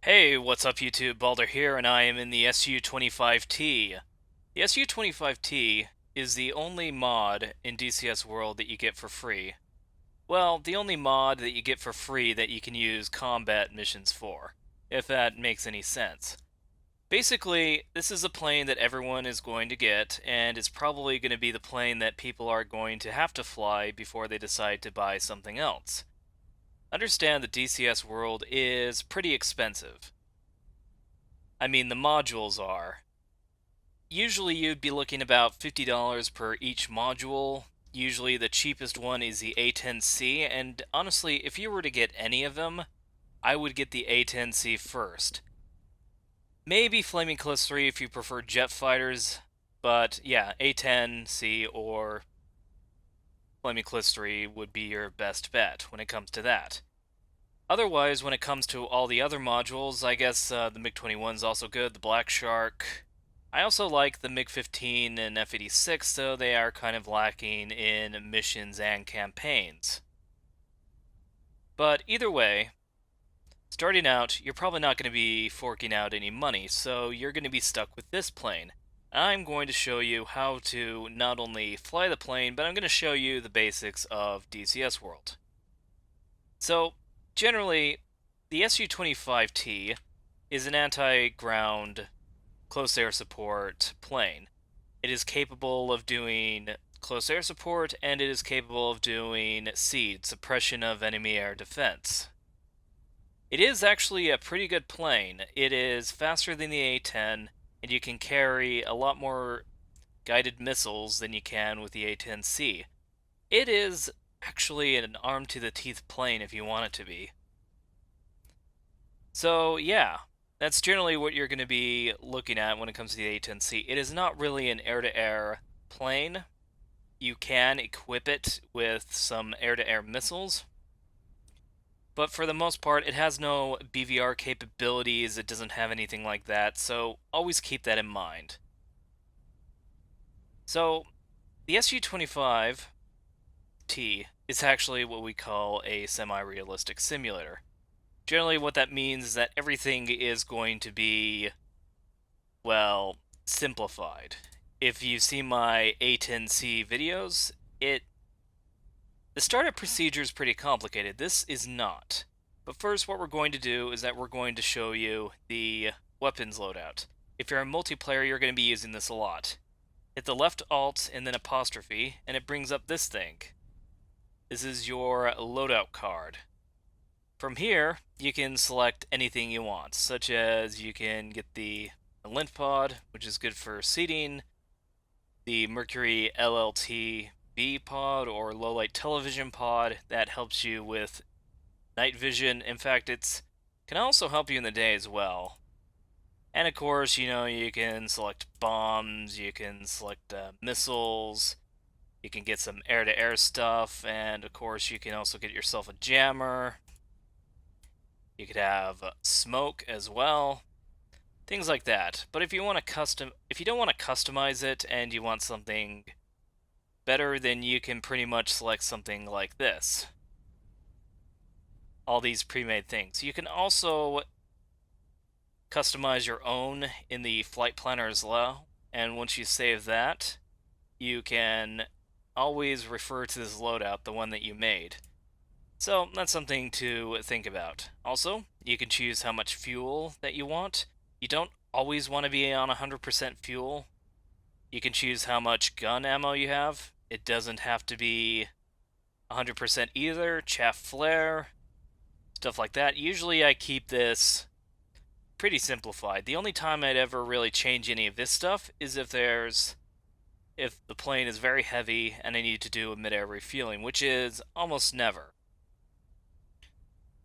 Hey, what's up YouTube? Baldur here, and I am in the SU-25T. The SU-25T is the only mod in DCS World that you get for free. Well, the only mod that you get for free that you can use combat missions for, if that makes any sense. Basically, this is a plane that everyone is going to get, and it's probably going to be the plane that people are going to have to fly before they decide to buy something else. Understand that DCS World is pretty expensive. I mean, the modules are. Usually you'd be looking about $50 per each module. Usually the cheapest one is the A10C, and honestly, if you were to get any of them, I would get the A10C first. Maybe Flaming Cliffs 3 if you prefer jet fighters, but yeah, A10C or Flaming Cliffs 3 would be your best bet when it comes to that. Otherwise, when it comes to all the other modules, I guess the MiG-21 is also good, the Black Shark. I also like the MiG-15 and F-86, though they are kind of lacking in missions and campaigns. But either way, starting out, you're probably not going to be forking out any money, so you're going to be stuck with this plane. I'm going to show you how to not only fly the plane, but I'm going to show you the basics of DCS World. So, generally, the SU-25T is an anti-ground close air support plane. It is capable of doing close air support, and it is capable of doing SEAD, suppression of enemy air defense. It is actually a pretty good plane. It is faster than the A-10, and you can carry a lot more guided missiles than you can with the A-10C. It is actually an arm-to-the-teeth plane if you want it to be. So, yeah, that's generally what you're going to be looking at when it comes to the A-10C. It is not really an air-to-air plane. You can equip it with some air-to-air missiles, but for the most part, it has no BVR capabilities, it doesn't have anything like that, so always keep that in mind. So, the SU-25T is actually what we call a semi-realistic simulator. Generally, what that means is that everything is going to be, well, simplified. If you see my A10C videos, the startup procedure is pretty complicated. This is not. But first, what we're going to do is that we're going to show you the weapons loadout. If you're a multiplayer, you're going to be using this a lot. Hit the left alt and then apostrophe, and it brings up this thing. This is your loadout card. From here, you can select anything you want, such as you can get the ELINT pod, which is good for seating, the Mercury LLT-B pod or low light television pod that helps you with night vision. In fact, it can also help you in the day as well. And of course, you can select bombs, you can select missiles, you can get some air-to-air stuff, and of course you can also get yourself a jammer. You could have smoke as well, things like that. But if you don't want to customize it and you want something better, then you can pretty much select something like this. All these pre-made things. You can also customize your own in the flight planner as well, and once you save that, you can always refer to this loadout, the one that you made. So that's something to think about. Also, you can choose how much fuel that you want. You don't always want to be on 100% fuel. You can choose how much gun ammo you have. It doesn't have to be 100% either. Chaff flare, stuff like that. Usually I keep this pretty simplified. The only time I'd ever really change any of this stuff is if the plane is very heavy and I need to do a mid-air refueling, which is almost never.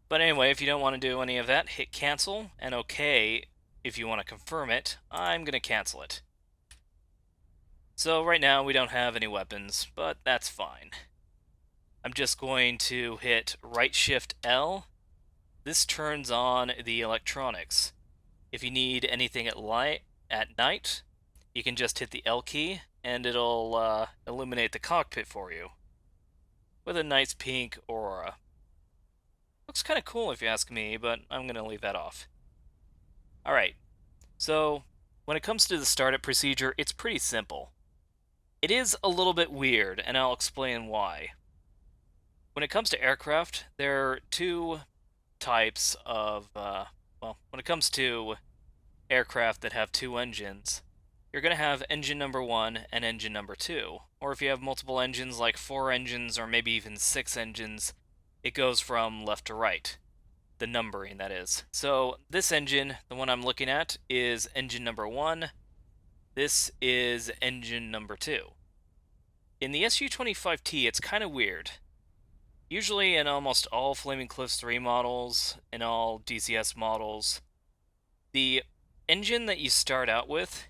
But anyway, if you don't want to do any of that, hit cancel and OK if you want to confirm it. I'm going to cancel it. So right now we don't have any weapons, but that's fine. I'm just going to hit right shift L. This turns on the electronics. If you need anything at night, you can just hit the L key and it'll illuminate the cockpit for you with a nice pink aura. Looks kind of cool if you ask me, but I'm going to leave that off. Alright, so when it comes to the startup procedure, it's pretty simple. It is a little bit weird, and I'll explain why. When it comes to aircraft, there are two types of, when it comes to aircraft that have two engines, you're going to have engine number one and engine number two. Or if you have multiple engines, like 4 engines or maybe even 6 engines, it goes from left to right. The numbering, that is. So this engine, the one I'm looking at, is engine number one. This is engine number two. In the SU-25T, it's kind of weird. Usually in almost all Flaming Cliffs 3 models, in all DCS models, the engine that you start out with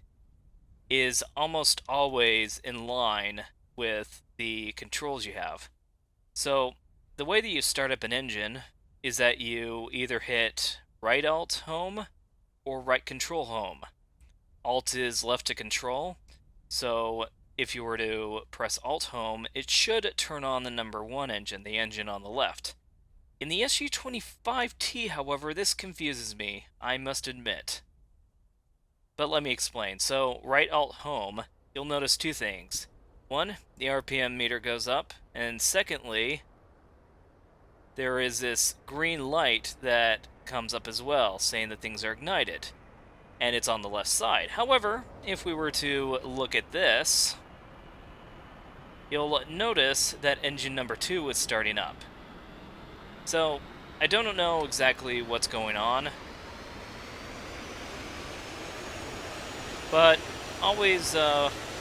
is almost always in line with the controls you have. So the way that you start up an engine is that you either hit right alt home or right control home. Alt is left to control, so if you were to press alt home, it should turn on the number one engine, the engine on the left. In the SU-25T, however, this confuses me, I must admit. But let me explain. So, right alt home, you'll notice two things. One, the RPM meter goes up, and secondly, there is this green light that comes up as well, saying that things are ignited. And it's on the left side. However, if we were to look at this, you'll notice that engine number 2 is starting up. So, I don't know exactly what's going on, but always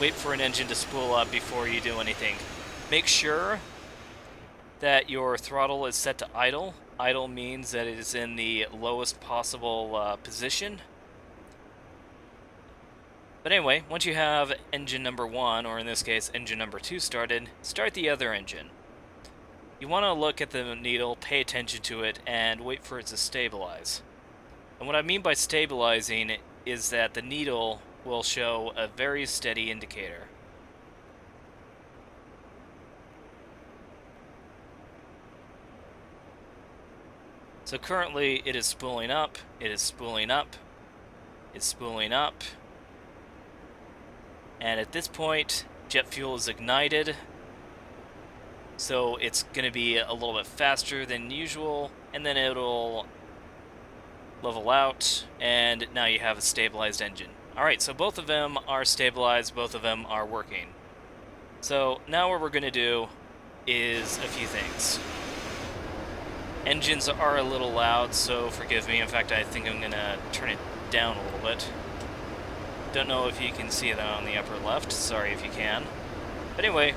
wait for an engine to spool up before you do anything. Make sure that your throttle is set to idle. Idle means that it is in the lowest possible position. But anyway, once you have engine number 1, or in this case engine number 2 started, start the other engine. You want to look at the needle, pay attention to it, and wait for it to stabilize. And what I mean by stabilizing is that the needle will show a very steady indicator. So currently it is spooling up, it is spooling up, it's spooling up. And at this point, jet fuel is ignited, so it's going to be a little bit faster than usual, and then it'll level out, and now you have a stabilized engine. Alright, so both of them are stabilized, both of them are working. So now what we're going to do is a few things. Engines are a little loud, so forgive me. In fact, I think I'm going to turn it down a little bit. Don't know if you can see that on the upper left. Sorry if you can. But anyway,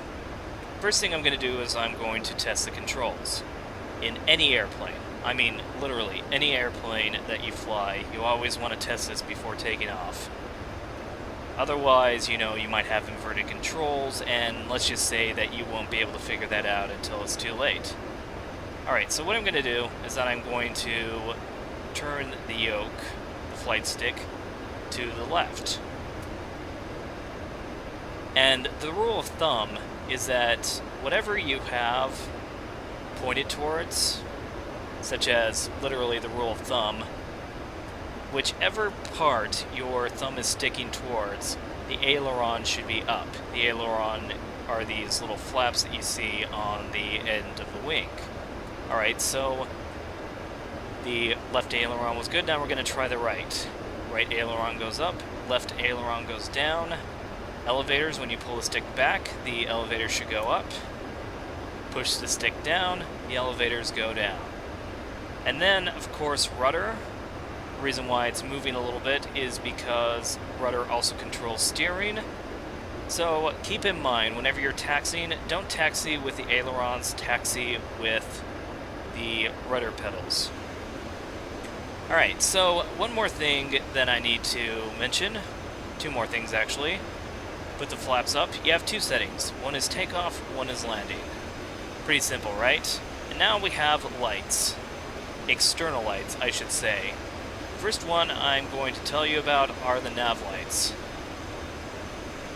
first thing I'm going to do is I'm going to test the controls. In any airplane, I mean literally any airplane that you fly, you always want to test this before taking off. Otherwise, you know, you might have inverted controls, and let's just say that you won't be able to figure that out until it's too late. Alright, so what I'm going to do is that I'm going to turn the yoke, the flight stick, to the left. And the rule of thumb is that whatever you have pointed towards, such as literally the rule of thumb, whichever part your thumb is sticking towards, the aileron should be up. The aileron are these little flaps that you see on the end of the wing. Alright, so the left aileron was good, now we're going to try the right. Right aileron goes up, left aileron goes down. Elevators, when you pull the stick back, the elevator should go up. Push the stick down, the elevators go down. And then, of course, rudder. The reason why it's moving a little bit is because rudder also controls steering. So keep in mind, whenever you're taxiing, don't taxi with the ailerons, taxi with the rudder pedals. Alright, so one more thing that I need to mention, two more things actually. Put the flaps up, you have two settings. One is takeoff, one is landing. Pretty simple, right? And now we have lights. External lights, I should say. First one I'm going to tell you about are the nav lights.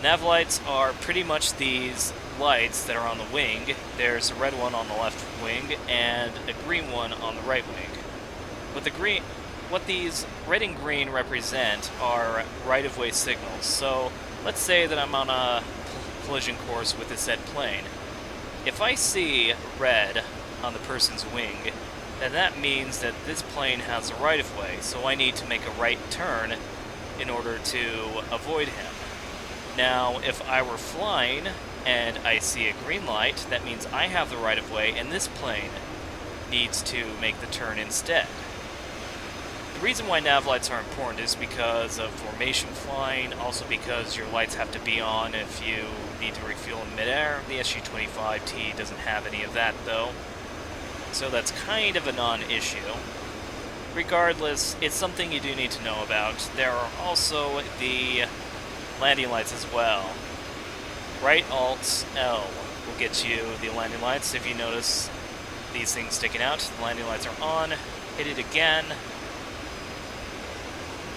Nav lights are pretty much these lights that are on the wing. There's a red one on the left wing and a green one on the right wing. what these red and green represent are right-of-way signals. So let's say that I'm on a collision course with a said plane. If I see red on the person's wing, then that means that this plane has a right-of-way, so I need to make a right turn in order to avoid him. Now, if I were flying and I see a green light, that means I have the right-of-way, and this plane needs to make the turn instead. The reason why nav lights are important is because of formation flying, also because your lights have to be on if you need to refuel in midair. The SU-25T doesn't have any of that, though, so that's kind of a non-issue. Regardless, it's something you do need to know about. There are also the landing lights as well. Right Alt L will get you the landing lights. If you notice these things sticking out, the landing lights are on. Hit it again.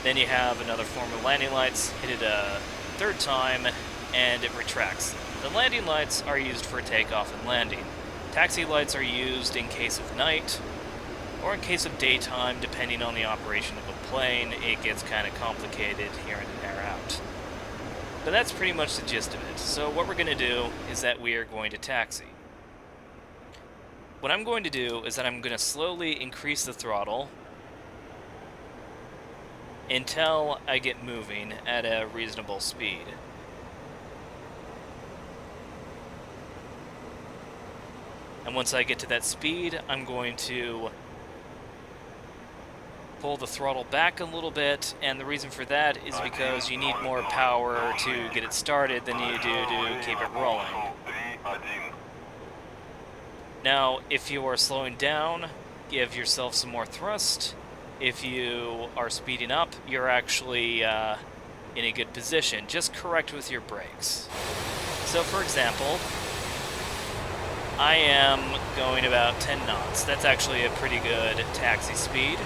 Then you have another form of landing lights. Hit it a third time, and it retracts. The landing lights are used for takeoff and landing. Taxi lights are used in case of night, or in case of daytime, depending on the operation of a plane. It gets kind of complicated here and there out. But that's pretty much the gist of it. So what we're going to do is that we are going to taxi. What I'm going to do is that I'm going to slowly increase the throttle until I get moving at a reasonable speed. And once I get to that speed, I'm going to pull the throttle back a little bit, and the reason for that is because you need more power to get it started than you do to keep it rolling. Now, if you are slowing down, give yourself some more thrust. If you are speeding up, you're actually in a good position. Just correct with your brakes. So, for example, I am going about 10 knots. That's actually a pretty good taxi speed.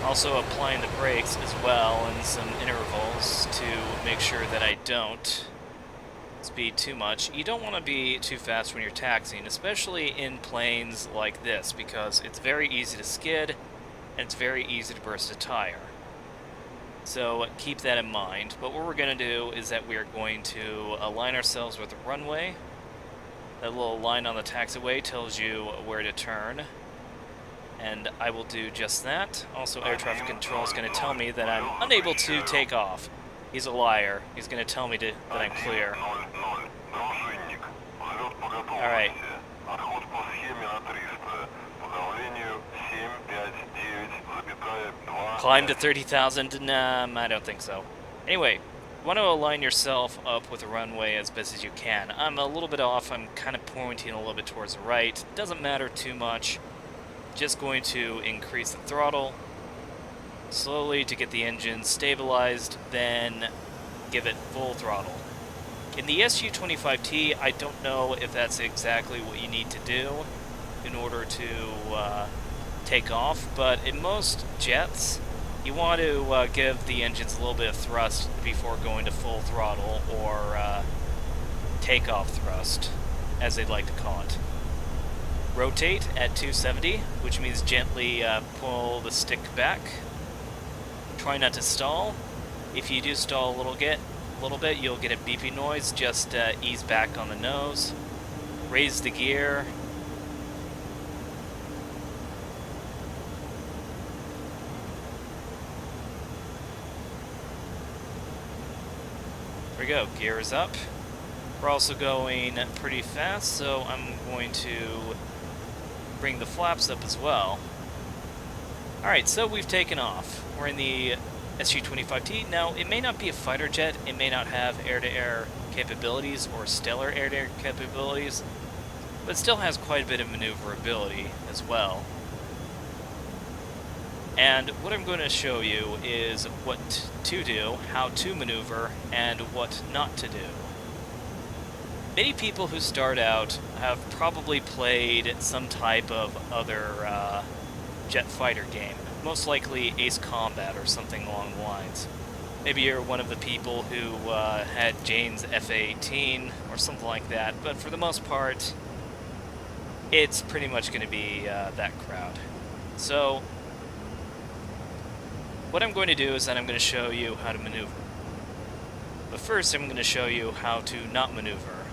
Also applying the brakes as well in some intervals to make sure that I don't speed too much. You don't want to be too fast when you're taxiing, especially in planes like this, because it's very easy to skid and it's very easy to burst a tire. So keep that in mind. But what we're going to do is that we are going to align ourselves with the runway. That little line on the taxiway tells you where to turn, and I will do just that. Also, air traffic control is going to tell me that I'm unable to take off. He's a liar. He's going to tell me that I'm clear. Alright. Climb to 30,000? Nah, I don't think so. Anyway, you want to align yourself up with the runway as best as you can. I'm a little bit off. I'm kind of pointing a little bit towards the right. Doesn't matter too much. Just going to increase the throttle slowly to get the engine stabilized, then give it full throttle. In the SU-25T, I don't know if that's exactly what you need to do in order to take off, but in most jets, you want to give the engines a little bit of thrust before going to full throttle, or takeoff thrust, as they'd like to call it. Rotate at 270, which means gently pull the stick back. Try not to stall. If you do stall a little bit, you'll get a beeping noise. Just ease back on the nose. Raise the gear. There we go, gear is up. We're also going pretty fast, so I'm going to bring the flaps up as well. Alright, so we've taken off. We're in the SU-25T. Now, it may not be a fighter jet, it may not have air-to-air capabilities or stellar air-to-air capabilities, but it still has quite a bit of maneuverability as well. And what I'm going to show you is what to do, how to maneuver, and what not to do. Many people who start out have probably played some type of other jet fighter game, most likely Ace Combat or something along the lines. Maybe you're one of the people who had Jane's F-18 or something like that, but for the most part, it's pretty much going to be that crowd. So what I'm going to do is that I'm going to show you how to maneuver. But first I'm going to show you how to not maneuver,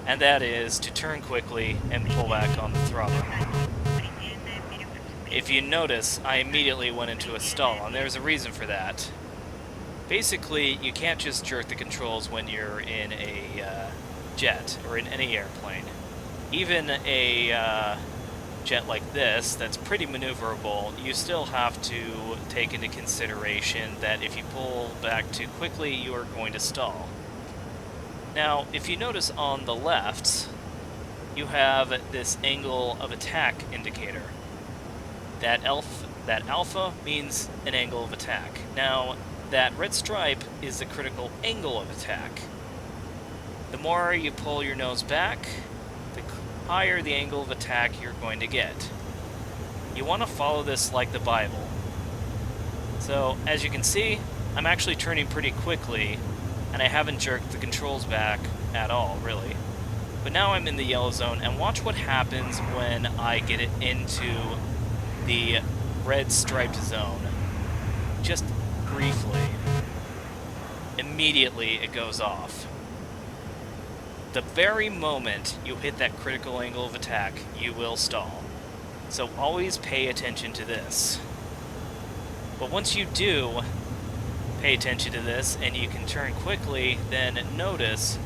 and that is to turn quickly and pull back on the throttle. If you notice, I immediately went into a stall, and there's a reason for that. Basically, you can't just jerk the controls when you're in a jet or in any airplane. Even a jet like this that's pretty maneuverable, you still have to take into consideration that if you pull back too quickly, you are going to stall. Now, if you notice on the left, you have this angle of attack indicator. That alpha means an angle of attack. Now, that red stripe is the critical angle of attack. The more you pull your nose back, the higher the angle of attack you're going to get. You want to follow this like the Bible. So, as you can see, I'm actually turning pretty quickly, and I haven't jerked the controls back at all, really. But now I'm in the yellow zone, and watch what happens when I get it into the red striped zone. Just briefly. Immediately it goes off. The very moment you hit that critical angle of attack, you will stall. So always pay attention to this. But once you do pay attention to this and you can turn quickly, then notice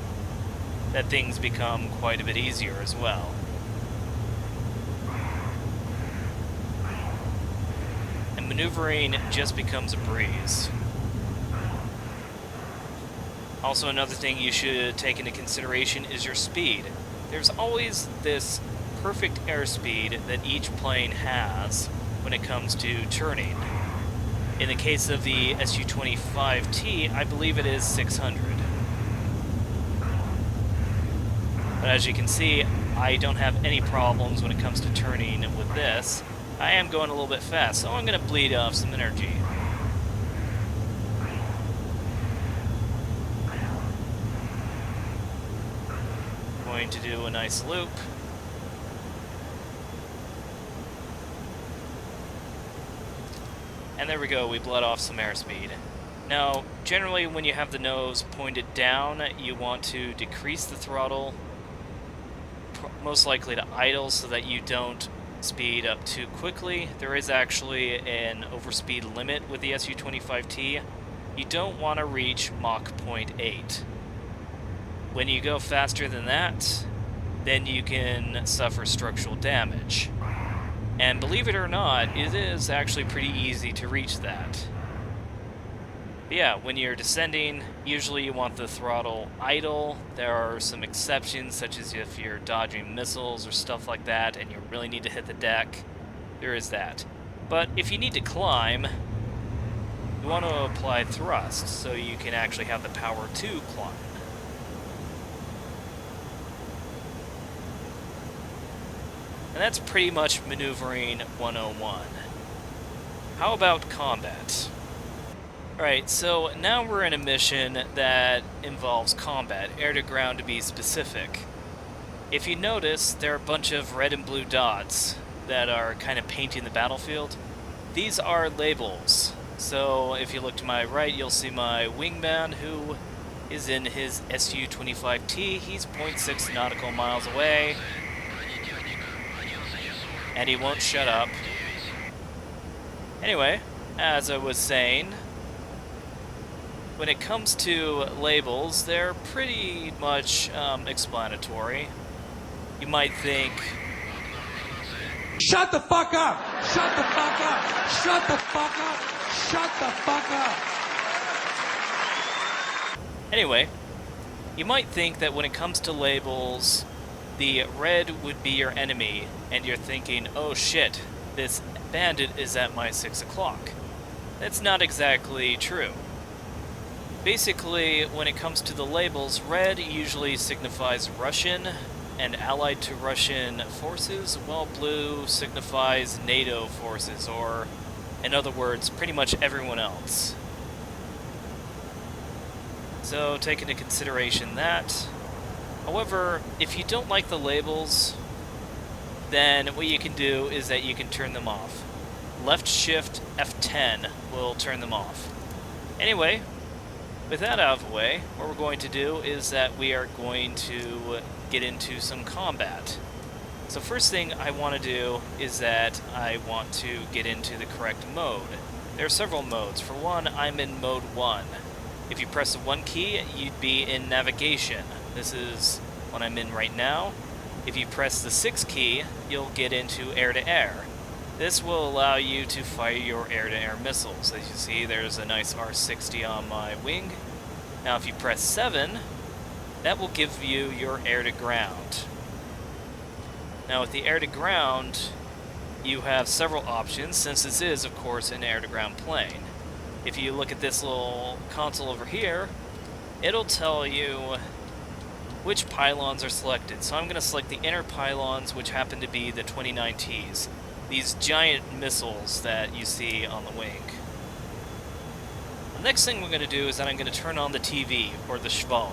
that things become quite a bit easier as well. And maneuvering just becomes a breeze. Also, another thing you should take into consideration is your speed. There's always this perfect airspeed that each plane has when it comes to turning. In the case of the SU-25T, I believe it is 600. But as you can see, I don't have any problems when it comes to turning with this. I am going a little bit fast, so I'm going to bleed off some energy. Going to do a nice loop. And there we go, we bled off some airspeed. Now, generally when you have the nose pointed down, you want to decrease the throttle, most likely to idle, so that you don't speed up too quickly. There is actually an overspeed limit with the SU-25T. You don't want to reach Mach 0.8. When you go faster than that, then you can suffer structural damage. And believe it or not, it is actually pretty easy to reach that. But yeah, when you're descending, usually you want the throttle idle. There are some exceptions, such as if you're dodging missiles or stuff like that, and you really need to hit the deck. There is that. But if you need to climb, you want to apply thrust, so you can actually have the power to climb. And that's pretty much maneuvering 101. How about combat? Alright, so now we're in a mission that involves combat, air to ground to be specific. If you notice, there are a bunch of red and blue dots that are kind of painting the battlefield. These are labels. So if you look to my right, you'll see my wingman, who is in his SU-25T. He's 0.6 nautical miles away. And he won't shut up. Anyway, as I was saying, when it comes to labels, they're pretty much explanatory. You might think, shut the fuck up! Shut the fuck up! Shut the fuck up! Shut the fuck up! Anyway, you might think that when it comes to labels, the red would be your enemy, and you're thinking, oh shit, this bandit is at my 6 o'clock. That's not exactly true. Basically, when it comes to the labels, red usually signifies Russian and allied to Russian forces, while blue signifies NATO forces, or, in other words, pretty much everyone else. So take into consideration that. However, if you don't like the labels, then what you can do is that you can turn them off. Left shift F10 will turn them off. Anyway, with that out of the way, what we're going to do is that we are going to get into some combat. So first thing I want to do is that I want to get into the correct mode. There are several modes. For one, I'm in mode 1. If you press the 1 key, you'd be in navigation. This is what I'm in right now. If you press the 6 key, you'll get into air-to-air. This will allow you to fire your air-to-air missiles. As you see, there's a nice R60 on my wing. Now if you press 7, that will give you your air-to-ground. Now with the air-to-ground, you have several options, since this is, of course, an air-to-ground plane. If you look at this little console over here, it'll tell you which pylons are selected. So I'm going to select the inner pylons, which happen to be the 29Ts. These giant missiles that you see on the wing. The next thing we're going to do is that I'm going to turn on the TV, or the Schwal.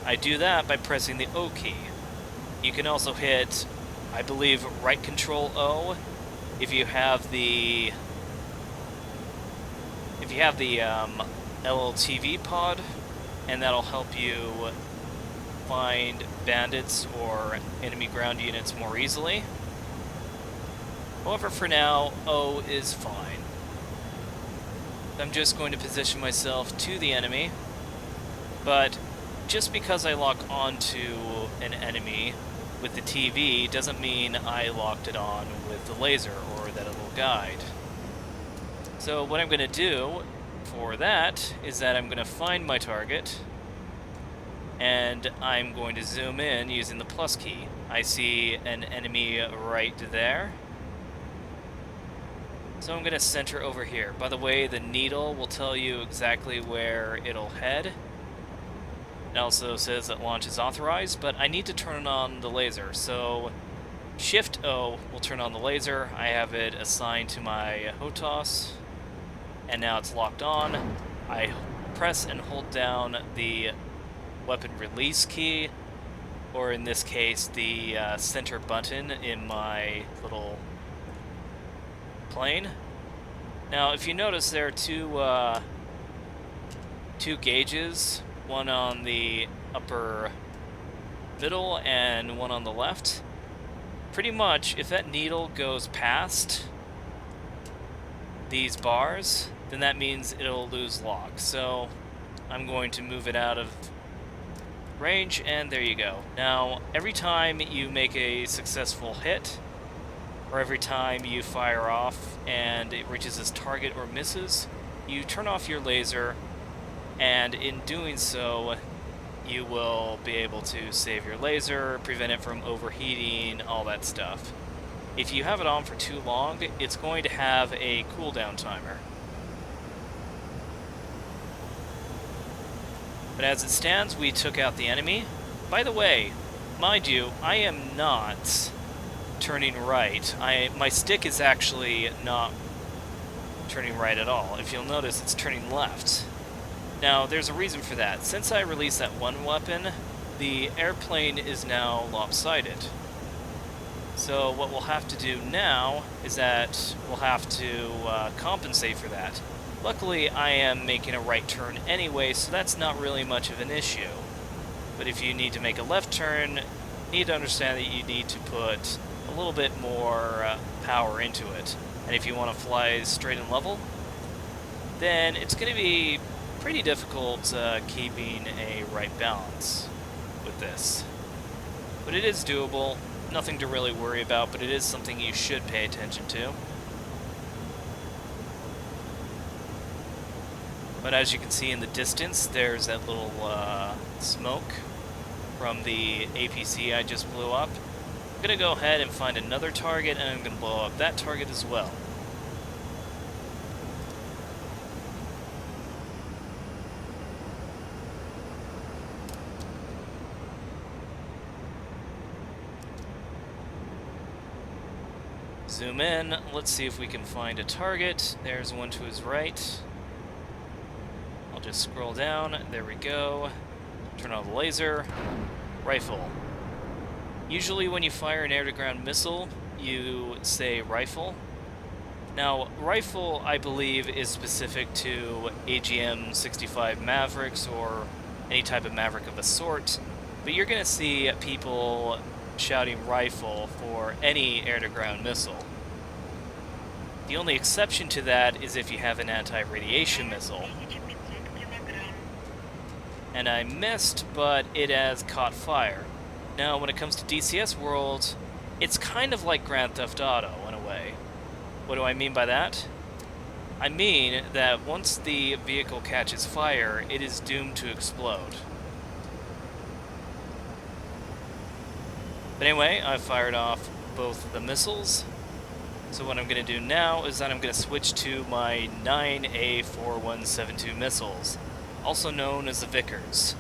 I do that by pressing the O key. You can also hit, I believe, right control O if you have the LLTV pod, and that'll help you find bandits or enemy ground units more easily. However, for now, O is fine. I'm just going to position myself to the enemy, but just because I lock onto an enemy with the TV doesn't mean I locked it on with the laser or that it will guide. So what I'm going to do for that is that I'm going to find my target, and I'm going to zoom in using the plus key. I see an enemy right there. So I'm going to center over here. By the way, the needle will tell you exactly where it'll head. It also says that launch is authorized, but I need to turn on the laser. So Shift O will turn on the laser. I have it assigned to my HOTAS, and now it's locked on. I press and hold down the weapon release key, or in this case, the center button in my little plane. Now, if you notice, there are two gauges, one on the upper middle and one on the left. Pretty much, if that needle goes past these bars, then that means it'll lose lock. So I'm going to move it out of range, and there you go. Now, every time you make a successful hit, or every time you fire off and it reaches its target or misses, you turn off your laser, and in doing so, you will be able to save your laser, prevent it from overheating, all that stuff. If you have it on for too long, it's going to have a cooldown timer. But as it stands, we took out the enemy. By the way, mind you, I am not turning right. My stick is actually not turning right at all. If you'll notice, it's turning left. Now, there's a reason for that. Since I released that one weapon, the airplane is now lopsided. So what we'll have to do now is that we'll have to compensate for that. Luckily, I am making a right turn anyway, so that's not really much of an issue. But if you need to make a left turn, you need to understand that you need to put a little bit more power into it. And if you want to fly straight and level, then it's going to be pretty difficult keeping a right balance with this. But it is doable, nothing to really worry about, but it is something you should pay attention to. But as you can see in the distance, there's that little smoke from the APC I just blew up. I'm going to go ahead and find another target, and I'm going to blow up that target as well. Zoom in, let's see if we can find a target. There's one to his right. I'll just scroll down, there we go. Turn on the laser. Rifle. Usually when you fire an air-to-ground missile, you say rifle. Now, rifle, I believe, is specific to AGM-65 Mavericks or any type of Maverick of a sort, but you're going to see people shouting rifle for any air-to-ground missile. The only exception to that is if you have an anti-radiation missile. And I missed, but it has caught fire. Now, when it comes to DCS World, it's kind of like Grand Theft Auto, in a way. What do I mean by that? I mean that once the vehicle catches fire, it is doomed to explode. But anyway, I fired off both the missiles. So what I'm going to do now is that I'm going to switch to my 9A4172 missiles, also known as the Vikhrs.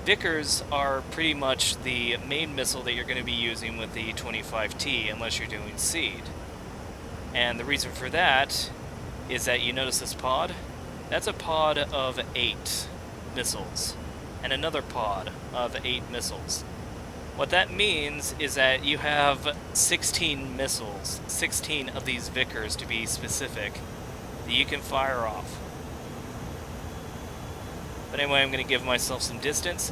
Vikhrs are pretty much the main missile that you're going to be using with the 25T unless you're doing seed. And the reason for that is that you notice this pod? That's a pod of 8 missiles, and another pod of 8 missiles. What that means is that you have 16 missiles, 16 of these Vikhrs to be specific, that you can fire off. But anyway, I'm going to give myself some distance.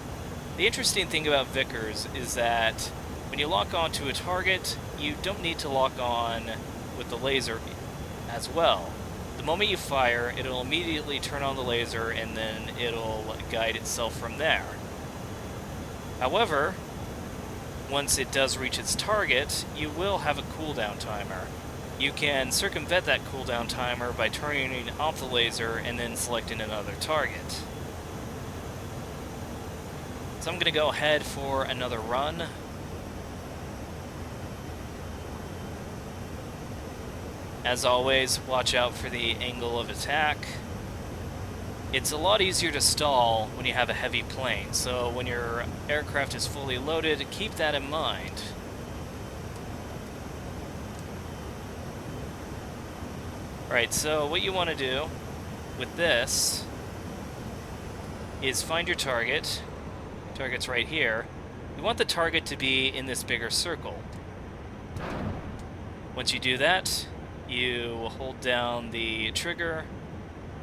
The interesting thing about Vikhrs is that when you lock onto a target, you don't need to lock on with the laser as well. The moment you fire, it'll immediately turn on the laser and then it'll guide itself from there. However, once it does reach its target, you will have a cooldown timer. You can circumvent that cooldown timer by turning off the laser and then selecting another target. So I'm going to go ahead for another run. As always, watch out for the angle of attack. It's a lot easier to stall when you have a heavy plane, so when your aircraft is fully loaded, keep that in mind. Alright, so what you want to do with this is find your target. Target's right here. You want the target to be in this bigger circle. Once you do that, you hold down the trigger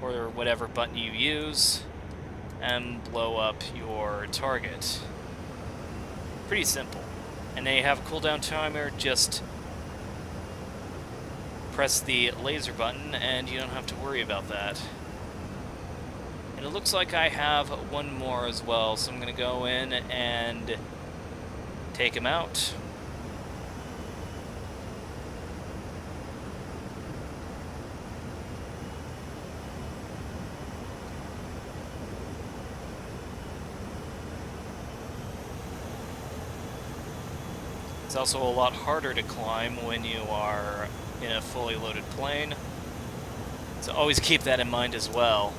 or whatever button you use and blow up your target. Pretty simple. And then you have a cooldown timer, just press the laser button and you don't have to worry about that. And it looks like I have one more as well, so I'm going to go in and take him out. It's also a lot harder to climb when you are in a fully loaded plane, so always keep that in mind as well.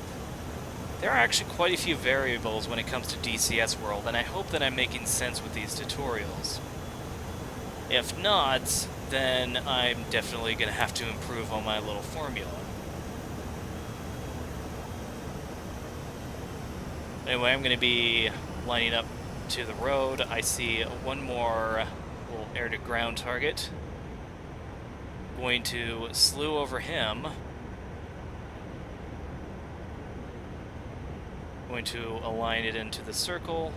There are actually quite a few variables when it comes to DCS World, and I hope that I'm making sense with these tutorials. If not, then I'm definitely going to have to improve on my little formula. Anyway, I'm going to be lining up to the road. I see one more little air-to-ground target. Going to slew over him. Going to align it into the circle.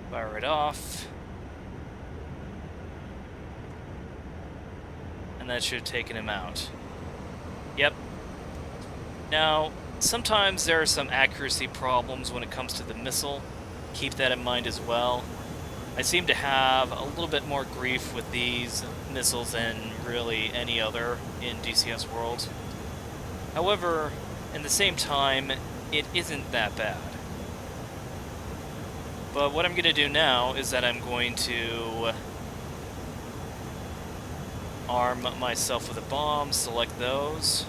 Fire it off. And that should have taken him out. Yep. Now, sometimes there are some accuracy problems when it comes to the missile. Keep that in mind as well. I seem to have a little bit more grief with these missiles than really any other in DCS World. However, in the same time, it isn't that bad. But what I'm going to do now is that I'm going to arm myself with a bomb, select those.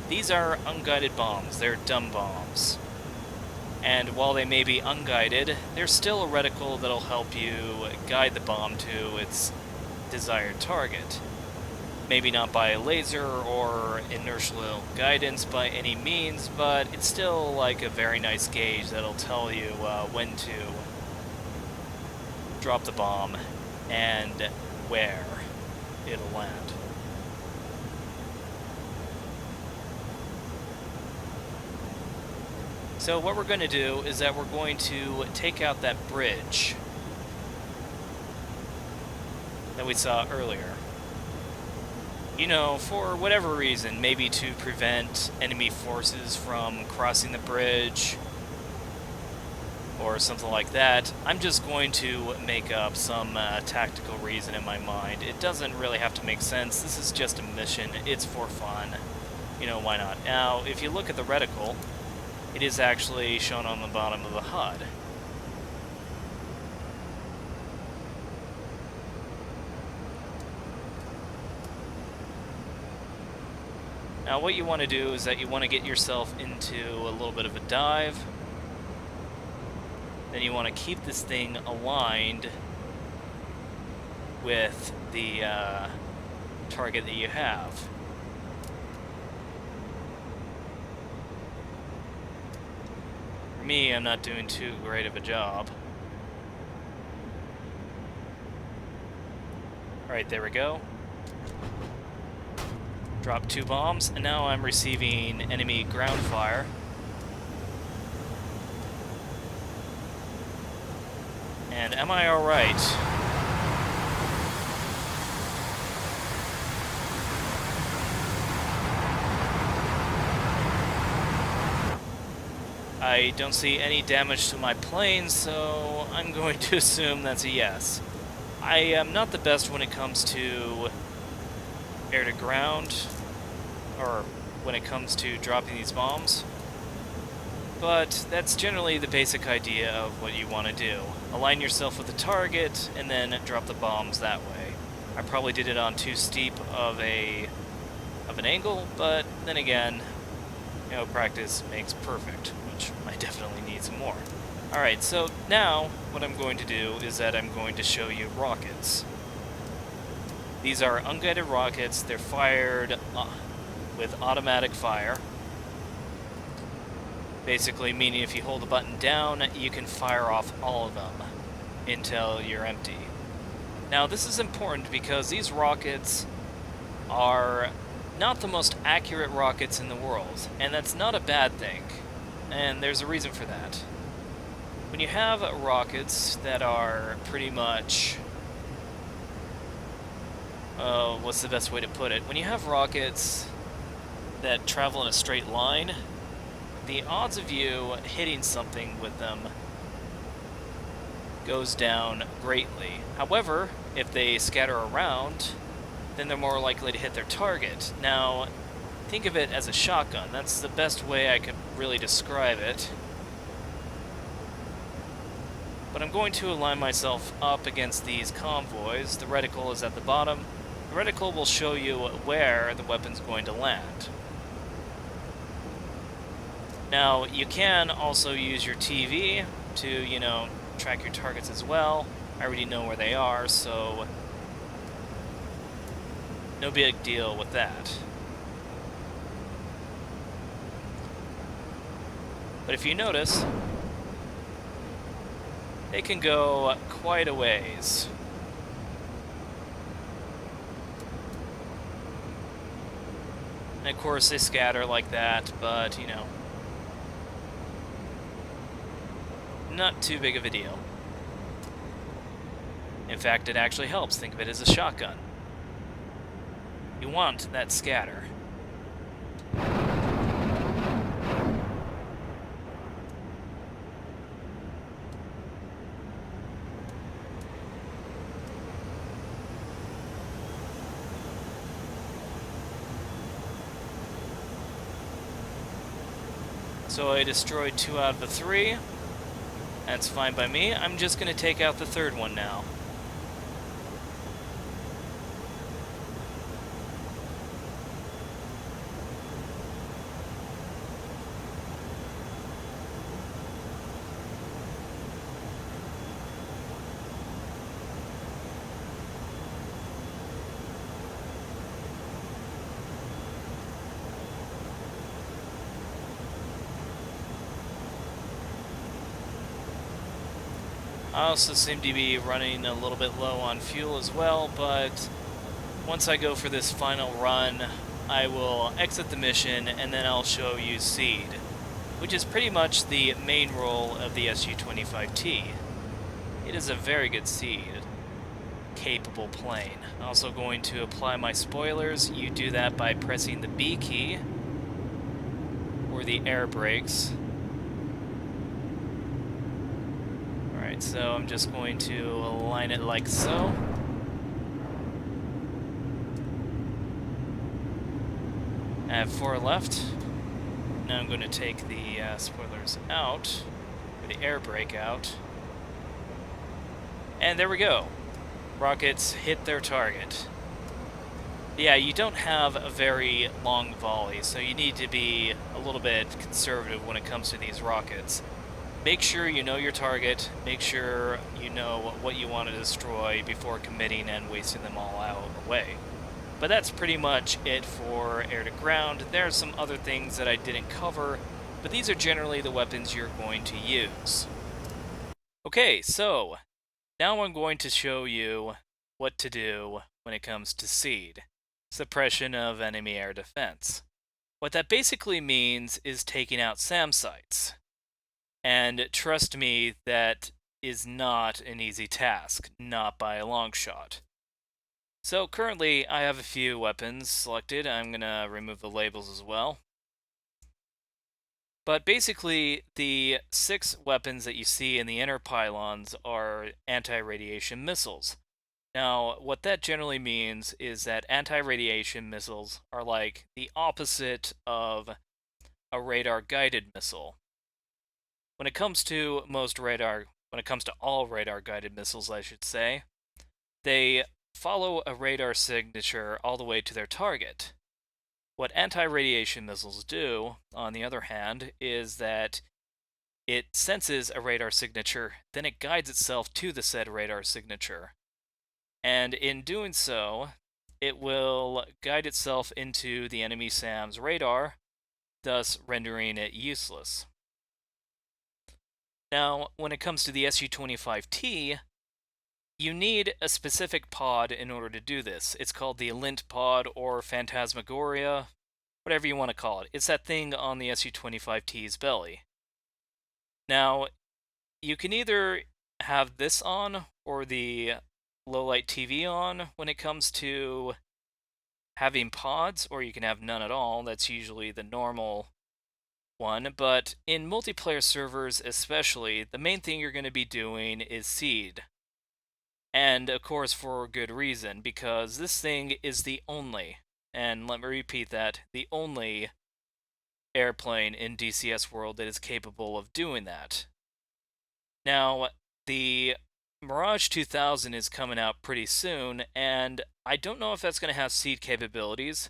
These are unguided bombs, they're dumb bombs. And while they may be unguided, there's still a reticle that'll help you guide the bomb to its desired target. Maybe not by a laser or inertial guidance by any means, but it's still like a very nice gauge that'll tell you when to drop the bomb, and where it'll land. So what we're going to do is that we're going to take out that bridge that we saw earlier. You know, for whatever reason, maybe to prevent enemy forces from crossing the bridge or something like that. I'm just going to make up some tactical reason in my mind. It doesn't really have to make sense. This is just a mission. It's for fun. You know, why not? Now, if you look at the reticle, it is actually shown on the bottom of the HUD. Now what you want to do is that you want to get yourself into a little bit of a dive. Then you want to keep this thing aligned with the target that you have. For me, I'm not doing too great of a job. Alright, there we go. Drop 2 bombs, and now I'm receiving enemy ground fire. And am I alright? I don't see any damage to my plane, so I'm going to assume that's a yes. I am not the best when it comes to air to ground, or when it comes to dropping these bombs, but that's generally the basic idea of what you want to do. Align yourself with the target, and then drop the bombs that way. I probably did it on too steep of an angle, but then again, you know, practice makes perfect, which I definitely need some more. Alright, so now what I'm going to do is that I'm going to show you rockets. These are unguided rockets. They're fired with automatic fire. Basically meaning if you hold the button down, you can fire off all of them until you're empty. Now this is important because these rockets are not the most accurate rockets in the world, and that's not a bad thing, and there's a reason for that. When you have rockets that are pretty much... what's the best way to put it? When you have rockets that travel in a straight line, the odds of you hitting something with them goes down greatly. However, if they scatter around, then they're more likely to hit their target. Now, think of it as a shotgun. That's the best way I could really describe it. But I'm going to align myself up against these convoys. The reticle is at the bottom. The reticle will show you where the weapon's going to land. Now, you can also use your TV to, you know, track your targets as well. I already know where they are, so no big deal with that. But if you notice, they can go quite a ways. And of course they scatter like that, but, you know, not too big of a deal. In fact, it actually helps. Think of it as a shotgun. You want that scatter. So I destroyed 2 out of the 3. That's fine by me. I'm just going to take out the 3rd one now. I also seem to be running a little bit low on fuel as well, but once I go for this final run, I will exit the mission and then I'll show you seed, which is pretty much the main role of the SU-25T. It is a very good seed capable plane. Also going to apply my spoilers. You do that by pressing the B key or the air brakes. Alright, so I'm just going to align it like so. I have 4 left. Now I'm going to take the spoilers out, or the air brake out. And there we go. Rockets hit their target. Yeah, you don't have a very long volley, so you need to be a little bit conservative when it comes to these rockets. Make sure you know your target, make sure you know what you want to destroy before committing and wasting them all out away. But that's pretty much it for air-to-ground. There are some other things that I didn't cover, but these are generally the weapons you're going to use. Okay, so now I'm going to show you what to do when it comes to SEED, suppression of enemy air defense. What that basically means is taking out SAM sites. And trust me, that is not an easy task, not by a long shot. So currently, I have a few weapons selected. I'm going to remove the labels as well. But basically, the 6 weapons that you see in the inner pylons are anti-radiation missiles. Now, what that generally means is that anti-radiation missiles are like the opposite of a radar-guided missile. When it comes to all radar-guided missiles, I should say, they follow a radar signature all the way to their target. What anti-radiation missiles do, on the other hand, is that it senses a radar signature, then it guides itself to the said radar signature. And in doing so, it will guide itself into the enemy SAM's radar, thus rendering it useless. Now, when it comes to the SU-25T, you need a specific pod in order to do this. It's called the ELINT pod or Phantasmagoria, whatever you want to call it. It's that thing on the SU-25T's belly. Now, you can either have this on or the low-light TV on when it comes to having pods, or you can have none at all. That's usually the normal one, but in multiplayer servers especially, the main thing you're going to be doing is SEED. And of course for good reason, because this thing is the only, and let me repeat that, the only airplane in DCS world that is capable of doing that. Now, the Mirage 2000 is coming out pretty soon, and I don't know if that's going to have SEED capabilities,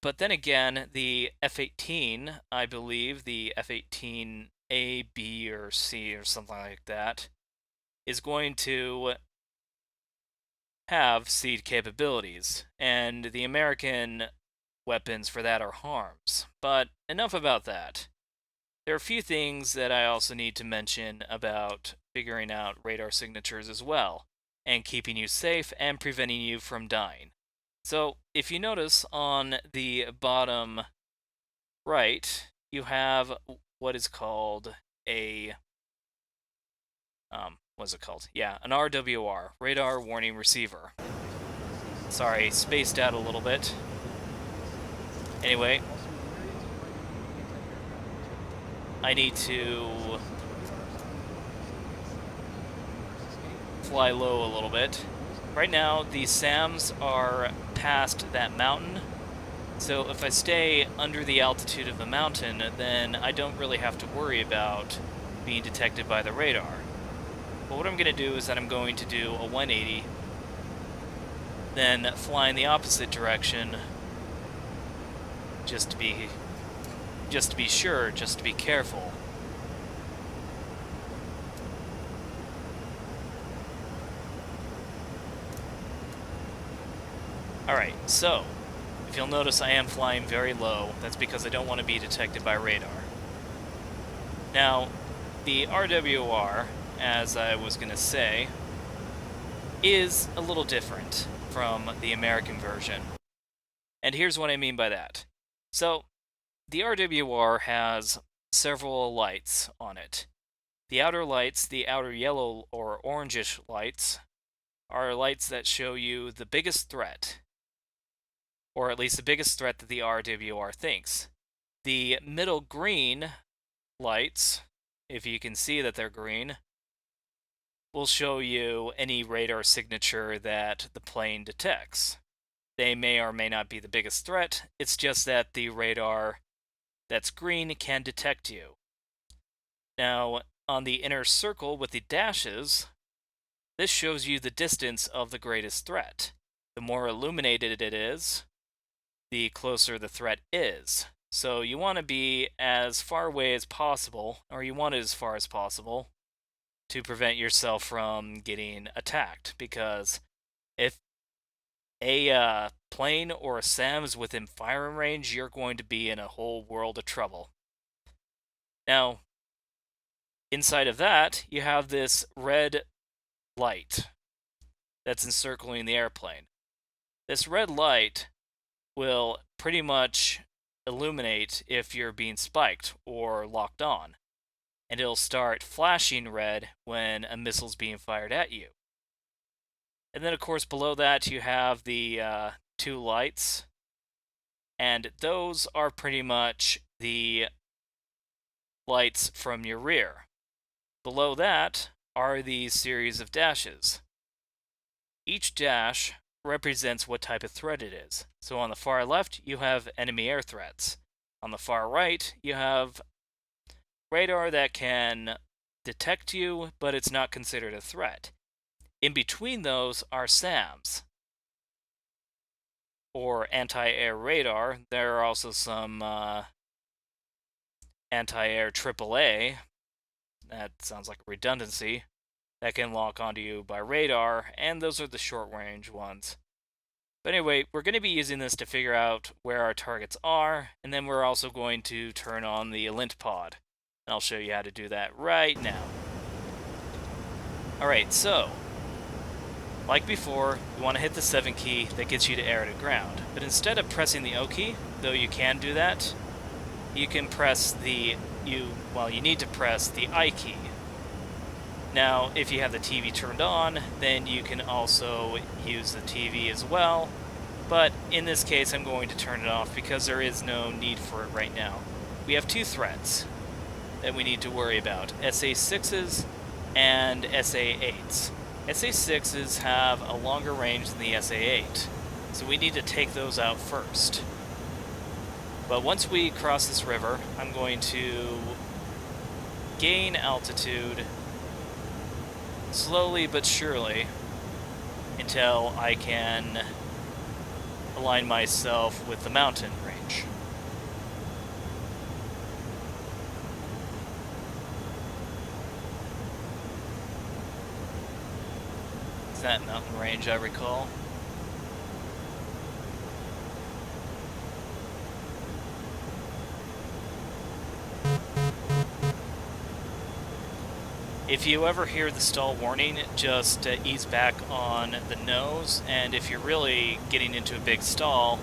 but then again, the F-18, I believe, the F-18A, B, or C, or something like that, is going to have SEED capabilities, and the American weapons for that are HARMs. But enough about that. There are a few things that I also need to mention about figuring out radar signatures as well, and keeping you safe and preventing you from dying. So, if you notice on the bottom right, you have what is called a what's it called? Yeah, an RWR, Radar Warning Receiver. Sorry, spaced out a little bit. Anyway, I need to fly low a little bit. Right now, the SAMs are past that mountain, so if I stay under the altitude of the mountain, then I don't really have to worry about being detected by the radar. But what I'm going to do is that I'm going to do a 180, then fly in the opposite direction, just to be sure, just to be careful. Alright, so, if you'll notice I am flying very low. That's because I don't want to be detected by radar. Now, the RWR as I was going to say, is a little different from the American version. And here's what I mean by that. So, the RWR has several lights on it. The outer lights, the outer yellow or orangish lights, are lights that show you the biggest threat, or at least the biggest threat that the RWR thinks. The middle green lights, if you can see that they're green, will show you any radar signature that the plane detects. They may or may not be the biggest threat, it's just that the radar that's green can detect you. Now, on the inner circle with the dashes, this shows you the distance of the greatest threat. The more illuminated it is, the closer the threat is. So you want to be as far away as possible, or you want it as far as possible, to prevent yourself from getting attacked. Because if a plane or a SAM is within firing range, you're going to be in a whole world of trouble. Now, inside of that, you have this red light that's encircling the airplane. This red light will pretty much illuminate if you're being spiked or locked on, and it'll start flashing red when a missile's being fired at you. And then, of course, below that you have the two lights, and those are pretty much the lights from your rear. Below that are these series of dashes. Each dash represents what type of threat it is. So on the far left, you have enemy air threats. On the far right, you have radar that can detect you, but it's not considered a threat. In between those are SAMs, or anti-air radar. There are also some anti-air AAA, that sounds like a redundancy, that can lock onto you by radar, and those are the short-range ones. But anyway, we're going to be using this to figure out where our targets are, and then we're also going to turn on the ELINT pod. And I'll show you how to do that right now. Alright, so, like before, you want to hit the 7 key that gets you to air to ground. But instead of pressing the O key, though you can do that, you can press you need to press the I key. Now, if you have the TV turned on, then you can also use the TV as well, but in this case I'm going to turn it off because there is no need for it right now. We have two threats that we need to worry about, SA-6s and SA-8s. SA-6s have a longer range than the SA-8, so we need to take those out first. But once we cross this river, I'm going to gain altitude slowly but surely until I can align myself with the mountain range. It's that mountain range I recall. If you ever hear the stall warning, just ease back on the nose, and if you're really getting into a big stall,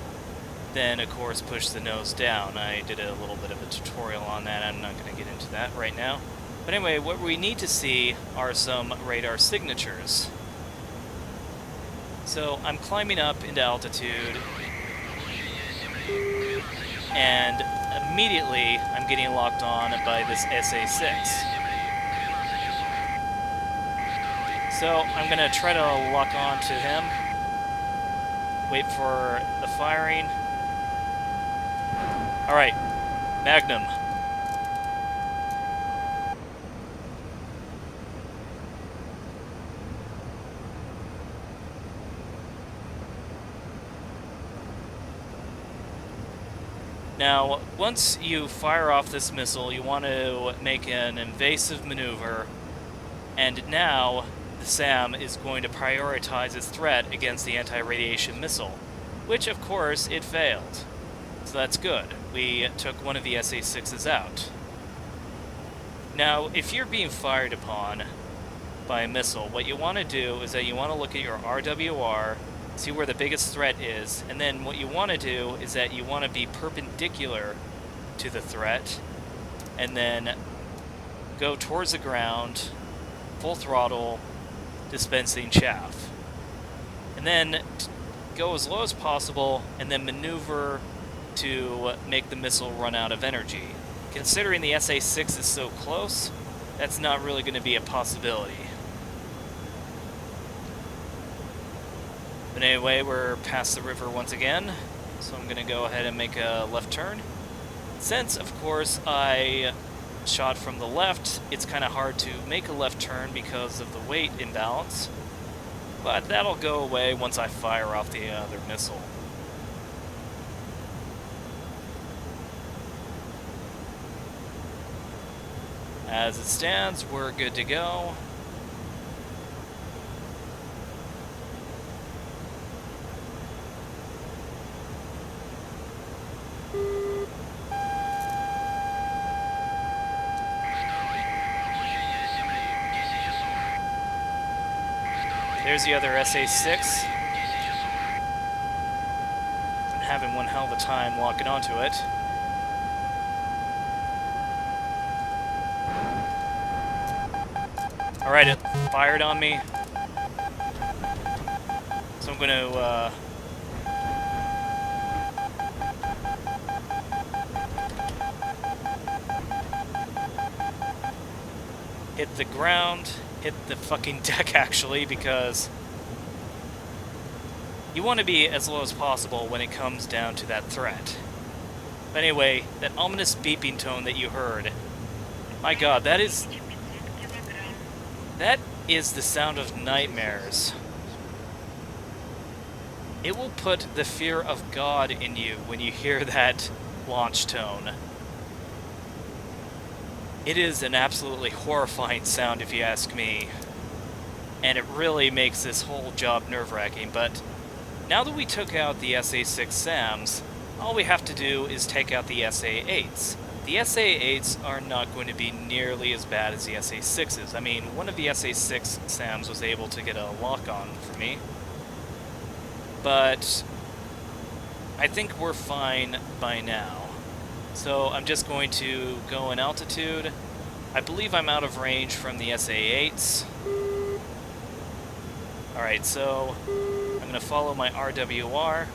then of course push the nose down. I did a little bit of a tutorial on that, I'm not going to get into that right now. But anyway, what we need to see are some radar signatures. So I'm climbing up into altitude, and immediately I'm getting locked on by this SA-6. So I'm going to try to lock on to him, wait for the firing. Alright, Magnum. Now, once you fire off this missile, you want to make an invasive maneuver, and now the SAM is going to prioritize its threat against the anti-radiation missile, which of course it failed. So that's good. We took one of the SA-6s out. Now, if you're being fired upon, by a missile. What you want to do is that you want to look at your RWR, see where the biggest threat is, and then what you want to do is that you want to be perpendicular to the threat, and then go towards the ground, full throttle, dispensing chaff. And then go as low as possible, and then maneuver to make the missile run out of energy. Considering the SA-6 is so close, that's not really going to be a possibility. But anyway, we're past the river once again, so I'm going to go ahead and make a left turn. Since, of course, I shot from the left, it's kind of hard to make a left turn because of the weight imbalance, but that'll go away once I fire off the other missile. As it stands, we're good to go. There's the other SA-6. I'm having one hell of a time locking onto it. Alright, it fired on me. So I'm gonna, hit the ground, hit the fucking deck actually, because you want to be as low as possible when it comes down to that threat. But anyway, that ominous beeping tone that you heard, my god, that is the sound of nightmares. It will put the fear of God in you when you hear that launch tone. It is an absolutely horrifying sound if you ask me, and it really makes this whole job nerve-wracking. But now that we took out the SA-6 SAMs, all we have to do is take out the SA-8s. The SA-8s are not going to be nearly as bad as the SA-6s. I mean, one of the SA-6 SAMs was able to get a lock-on for me, but I think we're fine by now. So I'm just going to go in altitude. I believe I'm out of range from the SA-8s. Alright, so I'm going to follow my RWR.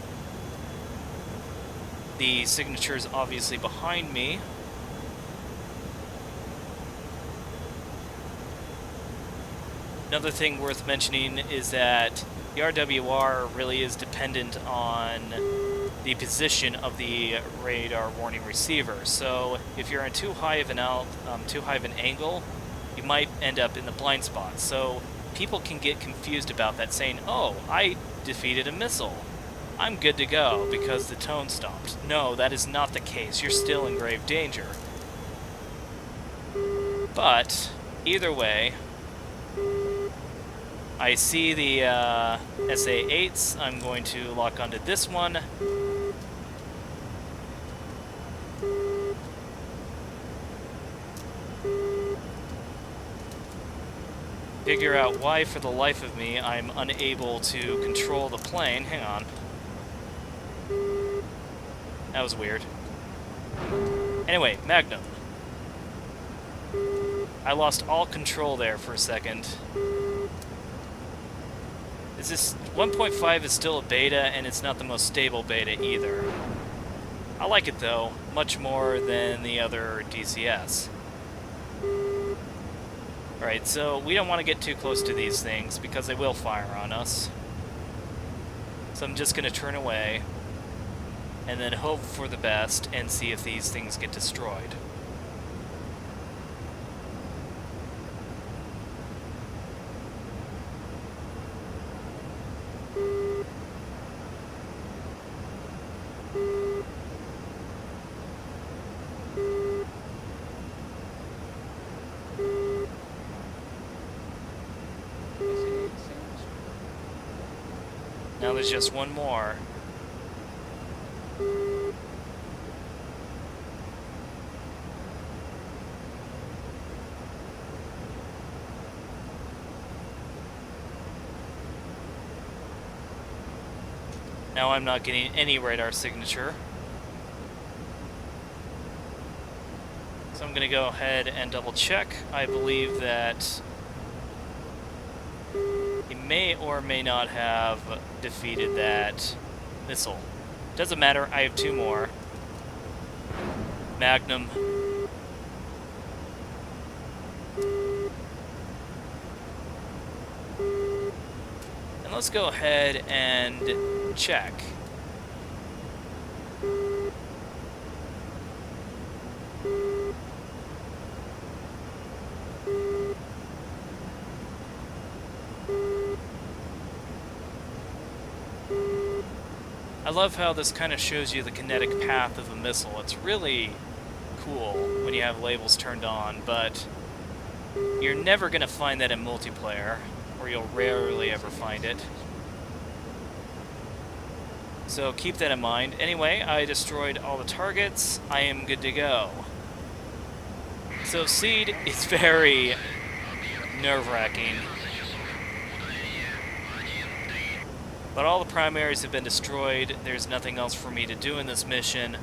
The signature is obviously behind me. Another thing worth mentioning is that the RWR really is dependent on the position of the radar warning receiver. So if you're in too high of an angle, you might end up in the blind spot. So people can get confused about that, saying, "Oh, I defeated a missile. I'm good to go because the tone stopped." No, that is not the case. You're still in grave danger. But either way, I see the SA-8s. I'm going to lock onto this one. Figure out why, for the life of me, I'm unable to control the plane. Hang on. That was weird. Anyway, Magnum. I lost all control there for a second. Is this 1.5 is still a beta, and it's not the most stable beta either. I like it though, much more than the other DCS. Alright, so we don't want to get too close to these things because they will fire on us. So I'm just going to turn away and then hope for the best and see if these things get destroyed. Now there's just one more. Now I'm not getting any radar signature. So I'm going to go ahead and double check. I believe that he may or may not have defeated that missile. Doesn't matter, I have 2 more. Magnum. And let's go ahead and check. I love how this kind of shows you the kinetic path of a missile. It's really cool when you have labels turned on, but you're never going to find that in multiplayer, or you'll rarely ever find it. So keep that in mind. Anyway, I destroyed all the targets. I am good to go. So Seed is very nerve-wracking. But all the primaries have been destroyed. There's nothing else for me to do in this mission.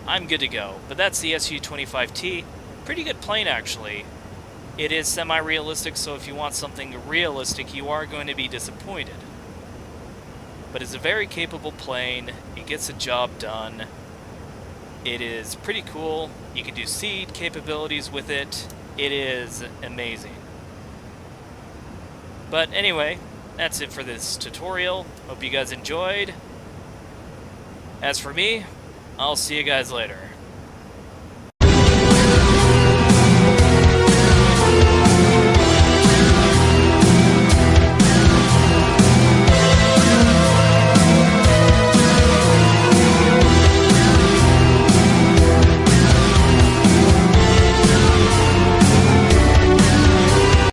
I'm good to go. But that's the SU-25T. Pretty good plane, actually. It is semi-realistic, so if you want something realistic, you are going to be disappointed. But it's a very capable plane. It gets the job done. It is pretty cool. You can do seed capabilities with it. It is amazing. But anyway, that's it for this tutorial. Hope you guys enjoyed. As for me, I'll see you guys later.